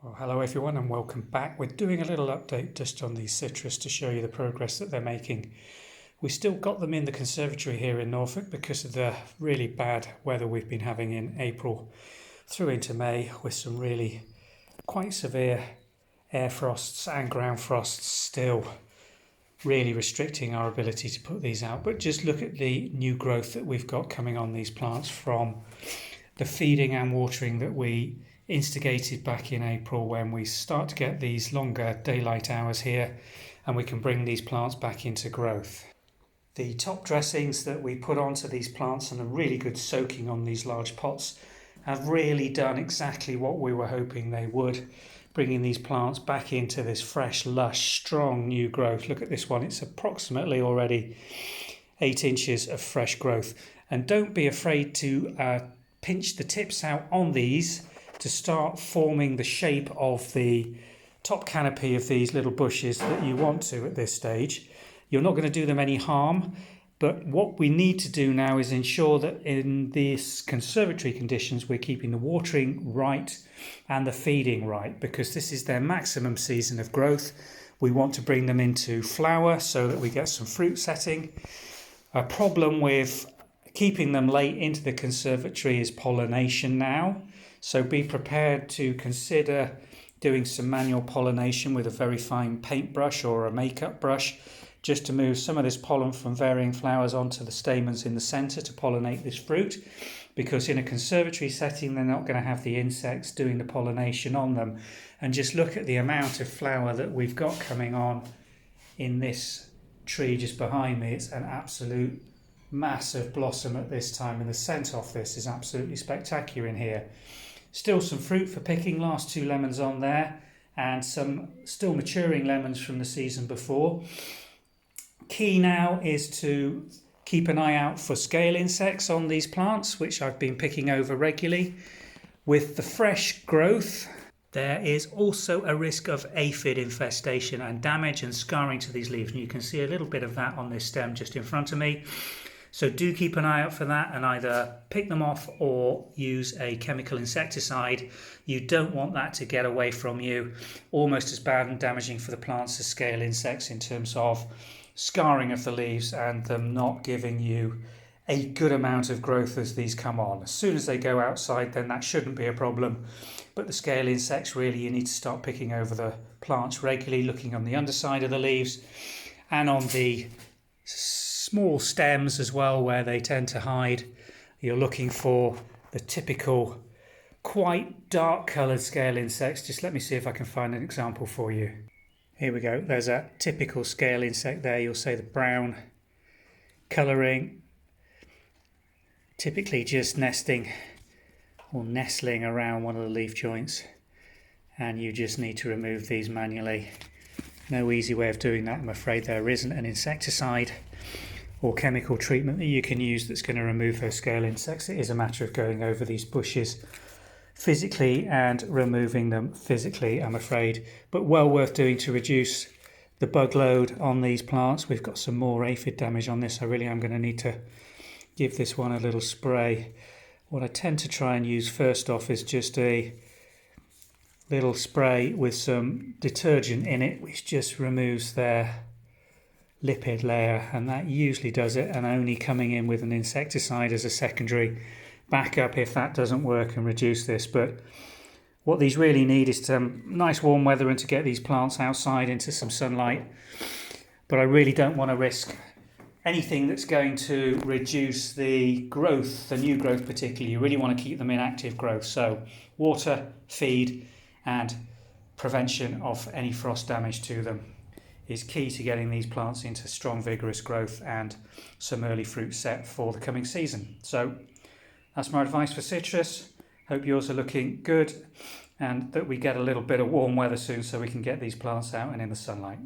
Well, hello everyone and welcome back. We're doing a little update just on these citrus to show you the progress that they're making. We still got them in the conservatory here in Norfolk because of the really bad weather we've been having in April through into May, with some really quite severe air frosts and ground frosts still really restricting our ability to put these out. But just look at the new growth that we've got coming on these plants from the feeding and watering that we instigated back in April, when we start to get these longer daylight hours here and we can bring these plants back into growth. The top dressings that we put onto these plants and a really good soaking on these large pots have really done exactly what we were hoping they would, bringing these plants back into this fresh, lush, strong new growth. Look at this one, it's approximately already 8 inches of fresh growth. And don't be afraid to pinch the tips out on these to start forming the shape of the top canopy of these little bushes that you want to at this stage. You're not going to do them any harm, but what we need to do now is ensure that in these conservatory conditions we're keeping the watering right and the feeding right, because this is their maximum season of growth. We want to bring them into flower so that we get some fruit setting. A problem with keeping them late into the conservatory is pollination now. So be prepared to consider doing some manual pollination with a very fine paintbrush or a makeup brush, just to move some of this pollen from varying flowers onto the stamens in the centre to pollinate this fruit, because in a conservatory setting they're not going to have the insects doing the pollination on them. And just look at the amount of flower that we've got coming on in this tree just behind me. It's an absolute massive blossom at this time, and the scent off this is absolutely spectacular in here. Still some fruit for picking, last 2 lemons on there, and some still maturing lemons from the season before. Key now is to keep an eye out for scale insects on these plants, which I've been picking over regularly. With the fresh growth, there is also a risk of aphid infestation and damage and scarring to these leaves, and you can see a little bit of that on this stem just in front of me. So do keep an eye out for that and either pick them off or use a chemical insecticide. You don't want that to get away from you. Almost as bad and damaging for the plants as scale insects in terms of scarring of the leaves and them not giving you a good amount of growth as these come on. As soon as they go outside, then that shouldn't be a problem. But the scale insects, really, you need to start picking over the plants regularly, looking on the underside of the leaves and on the small stems as well, where they tend to hide. You're looking for the typical quite dark coloured scale insects. Just let me see if I can find an example for you. Here we go, there's a typical scale insect there. You'll see the brown colouring, typically just nesting or nestling around one of the leaf joints, and you just need to remove these manually. No easy way of doing that, I'm afraid. There isn't an insecticide or chemical treatment that you can use that's going to remove those scale insects. It is a matter of going over these bushes physically and removing them physically, I'm afraid, but well worth doing to reduce the bug load on these plants. We've got some more aphid damage on this. I really am going to need to give this one a little spray. What I tend to try and use first off is just a little spray with some detergent in it, which just removes their lipid layer, and that usually does it, and only coming in with an insecticide as a secondary backup if that doesn't work and reduce this. But what these really need is some nice warm weather and to get these plants outside into some sunlight. But I really don't want to risk anything that's going to reduce the growth, the new growth particularly. You really want to keep them in active growth. So water, feed and prevention of any frost damage to them is key to getting these plants into strong, vigorous growth and some early fruit set for the coming season. So that's my advice for citrus. Hope yours are looking good and that we get a little bit of warm weather soon so we can get these plants out and in the sunlight.